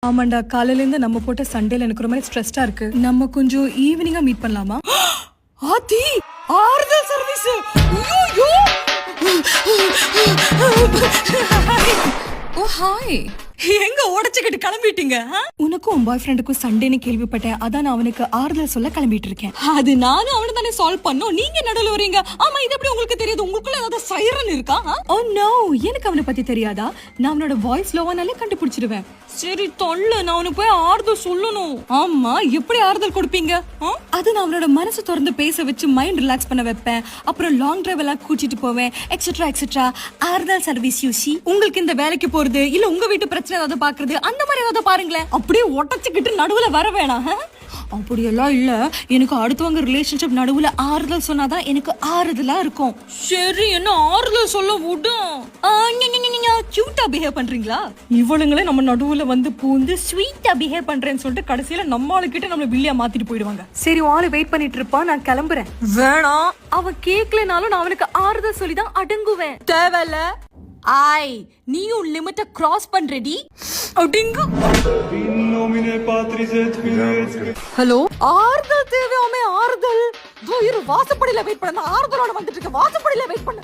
ஆமாண்டா, காலையில இருந்து நம்ம போட்ட சண்டேல எனக்கு ரொம்ப ஸ்ட்ரெஸ்டா இருக்கு. நம்ம கொஞ்சம் ஈவினிங்கா மீட் பண்ணலாமா? ஆதி, ஆறுதல் சர்வீஸ். ஐயோ! ஓ ஹாய். எங்க உடைச்சுக்கிட்டு கிளம்பிட்டீங்க? உனக்கும் உன் பாய் ஃப்ரெண்டுக்கும் சண்டேன்னு கேள்விப்பட்டேன். அதான் நான் அவனுக்கு ஆறுதல் சொல்ல கிளம்பிட்டு இருக்கேன். அது நானும் அவனை தானே சால்வ் பண்ணோம். நீங்க நடுவுல வரீங்க. ஆமா, இது எப்படி உங்களுக்கு தெரியாது? உங்களுக்குள்ள ஏதாவது சைரன் இருக்கா? ஓ நோ, எனக்கு அவனை பத்தி தெரியாதா? நான் அவனோட வாய்ஸ் லோவானாலே கண்டுபிடிச்சிடுவேன். சரி தொல்ல, நான் அவனுக்கு போய் ஆறுதல் சொல்லணும். ஆமா, எப்படி ஆறுதல் கொடுப்பீங்க? அது நான் அவனோட மனசு திறந்து பேச வச்சு மைண்ட் ரிலாக்ஸ் பண்ண வைப்பேன். அப்புறம் லாங் டிரைவ் எல்லாம் கூட்டிட்டு போவேன், எக்ஸெட்ரா எக்ஸெட்ரா. ஆறுதல் சர்வீஸ் யூசி. உங்களுக்கு இந்த வேலைக்கு போறது இல்ல உங்க வீட்டு பிரச்சனை ஏதாவது பாக்குறது அந்த மாதிரி ஏதாவது பாருங்களேன். அப்படியே ஒட்டச்சுக்கிட்டு நடுவுல வர வேணாம். அப்படியெல்லாம் இல்ல, எனக்கு அடுத்தவங்க ரிலேஷன்ஷிப் நடுவுல ஆறுதல் சொன்னாதான் எனக்கு ஆறுதலா இருக்கும். சரி, என்ன ஆறுதல் சொல்ல விடும். கியூட்டா பிஹேவ் பண்றீங்களா? இவளுங்களே நம்ம நடுவுல வந்து பூந்து ஸ்வீட்டா பிஹேவ் பண்றேன்னு சொல்லிட்டு கடைசியில நம்ம ஆளுக்கிட்ட நம்மள வில்லியா மாத்திட்டு போயிடுவாங்க. சரி, ஆளு வெயிட் பண்ணிட்டு இருப்பான், நான் கிளம்புறேன். வேணாம், அவன் கேக்கலனாலும் நான் அவனுக்கு ஆறுதல் சொல்லிதான் அடங்குவேன். தேவையில்ல. ஆய், நீயும் லிமிட்ட கிராஸ் பண்றடி. அடிங்க. ஹலோ, ஆறுதல் தேவையாமே ஆறுதல். வாசப்படியில வெயிட் பண்ண, ஆறுதலோட வந்துட்டு இருக்க. வாசப்படியில வெயிட் பண்ண.